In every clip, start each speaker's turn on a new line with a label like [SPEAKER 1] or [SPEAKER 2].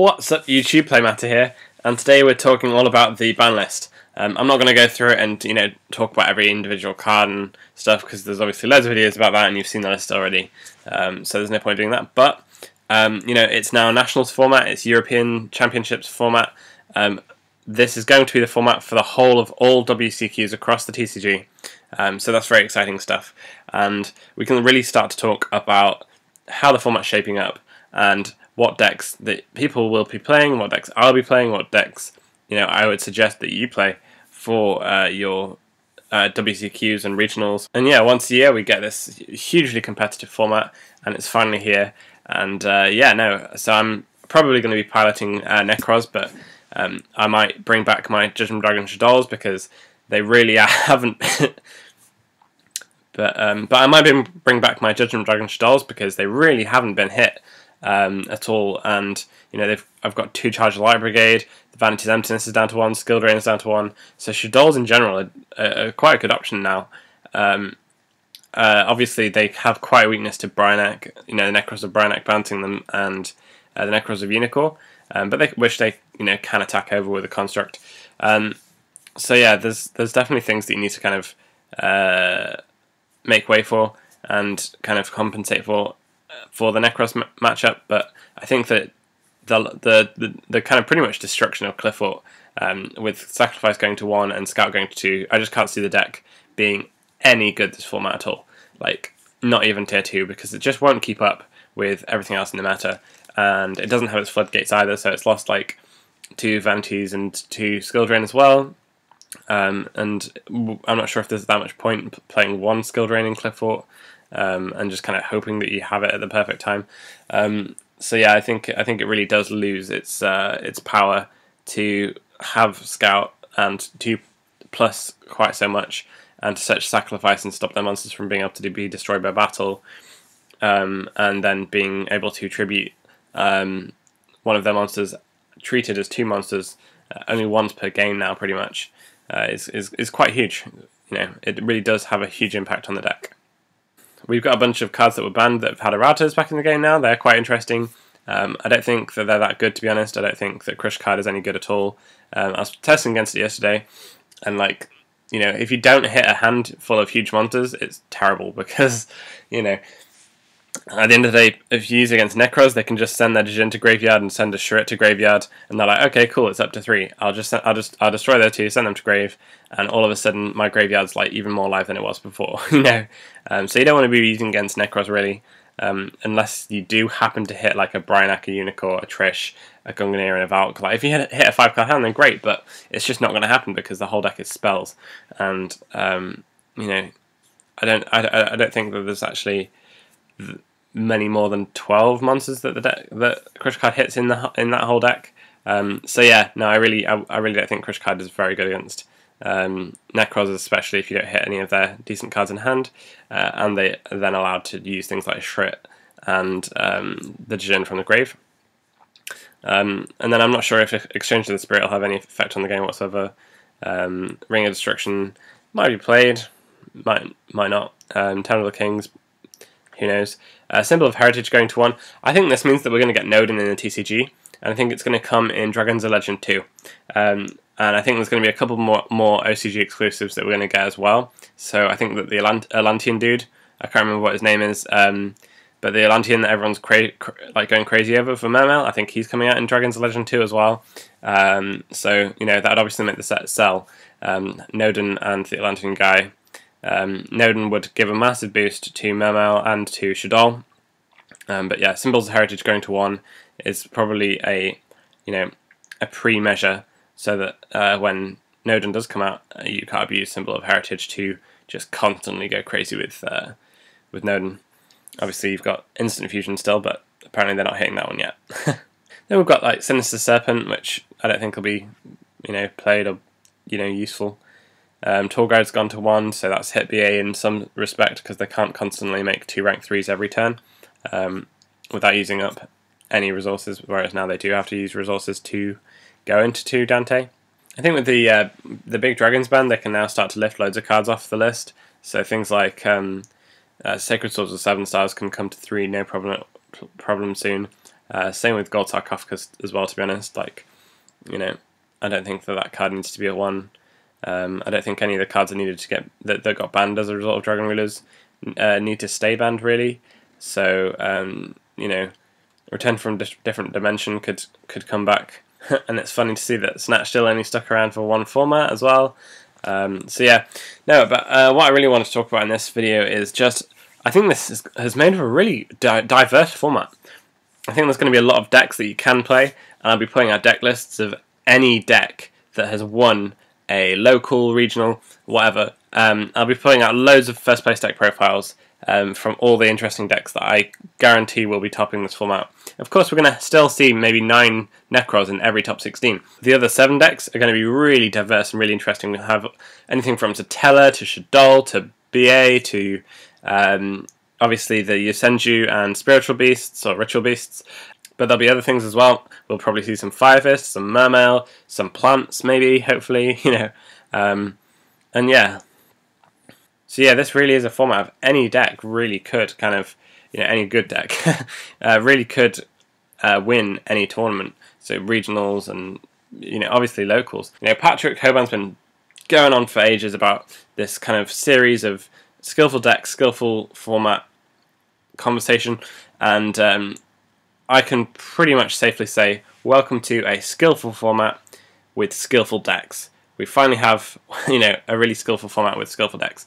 [SPEAKER 1] What's up YouTube, Playmatter here, and today we're talking all about the ban list. I'm not going to go through it and talk about every individual card and stuff because there's obviously loads of videos about that and you've seen the list already, so there's no point doing that. But it's now Nationals format, it's European Championships format. This is going to be the format for the whole of all WCQs across the TCG, so that's very exciting stuff, and we can really start to talk about how the format's shaping up and what decks that people will be playing, what decks I'll be playing, what decks I would suggest that you play for your WCQs and regionals. And yeah, once a year we get this hugely competitive format, and it's finally here. And so I'm probably going to be piloting Necros, but I might bring back my Judgment Dragon Shaddolls because they really have but I might bring back my Judgment Dragon Shaddolls because they really haven't been hit at all. And I've got 2 Charge Light Brigade, the Vanity's Emptiness is down to 1, Skill Drain is down to 1, so Shaddolls in general are quite a good option now. Obviously they have quite a weakness to Bryanak, the Necros of Bryanak bouncing them, and the Necros of Yugioh, but they wish they can attack over with a construct. So yeah, there's definitely things that you need to kind of make way for and kind of compensate for the Necros matchup. But I think that the kind of pretty much destruction of Clifford, with Sacrifice going to 1 and Scout going to 2, I just can't see the deck being any good this format at all. Like, not even tier 2, because it just won't keep up with everything else in the meta, and it doesn't have its floodgates either, so it's lost like 2 Vanities and 2 Skill Drain as well. And I'm not sure if there's that much point playing 1 Skill Drain in Clifford, and just kind of hoping that you have it at the perfect time. So yeah, I think it really does lose its power to have Scout and 2+ quite so much, and to search Sacrifice and stop their monsters from being able to be destroyed by battle, and then being able to tribute one of their monsters treated as 2 monsters only once per game now, pretty much, is quite huge. It really does have a huge impact on the deck. We've got a bunch of cards that were banned that have had erratas back in the game now. They're quite interesting. I don't think that they're that good, to be honest. I don't think that Crush card is any good at all. I was testing against it yesterday, and if you don't hit a hand full of huge monsters, it's terrible, because at the end of the day, if you use it against Necros, they can just send their Djinn to graveyard and send a Shrit to graveyard, and they're like, okay, cool, it's up to 3. I'll destroy their 2, send them to grave, and all of a sudden my graveyard's like even more live than it was before. So you don't want to be using against Necros really, unless you do happen to hit like a Bryanak, a Yugioh, a Trish, a Gungnir, and a Valk. Like, if you hit a 5-card hand, then great, but it's just not going to happen because the whole deck is spells, and I don't think that there's actually many more than 12 monsters that Crush card hits in that whole deck. So yeah, no, I really don't think Crush card is very good against Necros, especially if you don't hit any of their decent cards in hand, and they are then allowed to use things like Shrit and the Djinn from the grave. And then I'm not sure if Exchange of the Spirit will have any effect on the game whatsoever. Ring of Destruction might be played, might not. Town of the Kings, who knows. Symbol of Heritage going to 1. I think this means that we're going to get Noden in the TCG, and I think it's going to come in Dragons of Legend 2. And I think there's going to be a couple more OCG exclusives that we're going to get as well. So I think that the Atlantean dude, I can't remember what his name is, but the Atlantean that everyone's going crazy over for Mermail, I think he's coming out in Dragons of Legend 2 as well. So that'd obviously make the set sell. Noden and the Atlantean guy. Noden would give a massive boost to Mermail and to Shaddoll. But yeah, Symbols of Heritage going to 1 is probably a pre-measure, so that when Noden does come out, you can't abuse Symbol of Heritage to just constantly go crazy with Noden. Obviously you've got Instant Fusion still, but apparently they're not hitting that one yet. Then we've got like Sinister Serpent, which I don't think will be played or useful. Tour Guide's gone to 1, so that's hit BA in some respect, because they can't constantly make 2 rank 3s every turn without using up any resources, whereas now they do have to use resources to go into 2 Dante. I think with the big Dragons ban, they can now start to lift loads of cards off the list, so things like Sacred Swords of 7 stars can come to 3, no problem soon. Same with Gold Sarcophagus as well, to be honest. Like, you know, I don't think that card needs to be a 1. I don't think any of the cards that needed to get that got banned as a result of Dragon Rulers need to stay banned, really. So you know, Return from Different Dimension could come back, and it's funny to see that Snatch still only stuck around for 1 format as well. So yeah, no, but what I really want to talk about in this video is just, I think this has made for a really diverse format. I think there's going to be a lot of decks that you can play, and I'll be putting out deck lists of any deck that has won a local, regional, whatever. I'll be putting out loads of first place deck profiles from all the interesting decks that I guarantee will be topping this format. Of course, we're going to still see maybe 9 Necros in every top 16. The other 7 decks are going to be really diverse and really interesting. We'll have anything from Satella to Shadol to BA to obviously the Yosenju and Spiritual Beasts or Ritual Beasts. But there'll be other things as well. We'll probably see some Fire Fist, some Mermail, some plants maybe, hopefully, you know. And yeah. So yeah, this really is a format of any deck really could kind of, you know, any good deck really could win any tournament. So regionals and, you know, obviously locals. You know, Patrick Hoban's been going on for ages about this kind of series of skillful decks, skillful format conversation, and I can pretty much safely say, welcome to a skillful format with skillful decks. We finally have, you know, a really skillful format with skillful decks,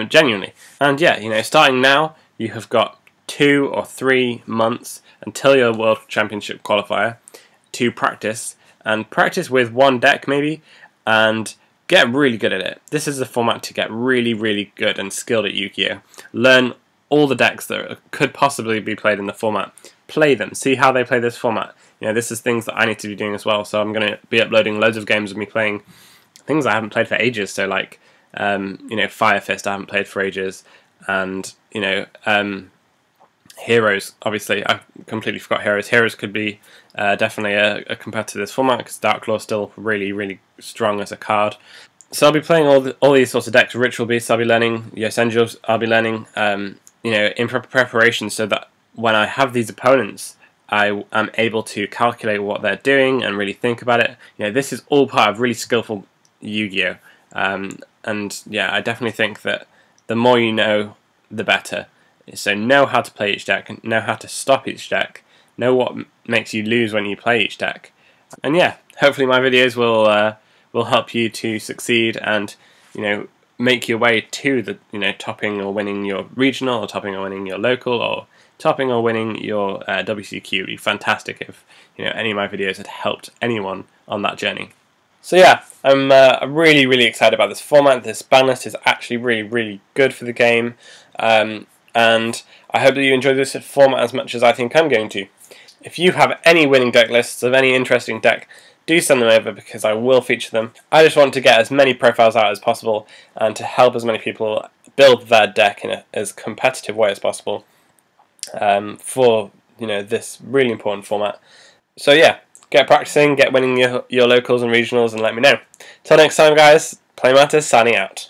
[SPEAKER 1] genuinely. And yeah, you know, starting now, you have got 2 or 3 months until your World Championship qualifier to practice, and practice with 1 deck maybe, and get really good at it. This is the format to get really, really good and skilled at Yu-Gi-Oh! Learn all the decks that could possibly be played in the format. Play them, see how they play this format. You know, this is things that I need to be doing as well, so I'm going to be uploading loads of games of me playing things I haven't played for ages, so like, you know, Fire Fist I haven't played for ages, and, you know, Heroes, obviously, I completely forgot Heroes. Heroes could be definitely a competitor to this format, because Dark Claw is still really, really strong as a card. So I'll be playing all these sorts of decks. Ritual Beasts I'll be learning, Yosenju I'll be learning, you know, in preparation, so that when I have these opponents, I am able to calculate what they're doing and really think about it. You know, this is all part of really skillful Yu-Gi-Oh! And yeah, I definitely think that the more you know, the better. So know how to play each deck, know how to stop each deck, know what makes you lose when you play each deck. And yeah, hopefully my videos will help you to succeed and, you know, make your way to the, you know, topping or winning your regional, or topping or winning your local, or topping or winning your WCQ. It would be fantastic if, you know, any of my videos had helped anyone on that journey. So yeah, I'm really, really excited about this format. This ban list is actually really, really good for the game, and I hope that you enjoy this format as much as I think I'm going to. If you have any winning deck lists of any interesting deck, do send them over, because I will feature them. I just want to get as many profiles out as possible, and to help as many people build their deck in as competitive way as possible for, you know, this really important format. So yeah, get practicing, get winning your locals and regionals, and let me know. Till next time, guys, Playmatters signing out.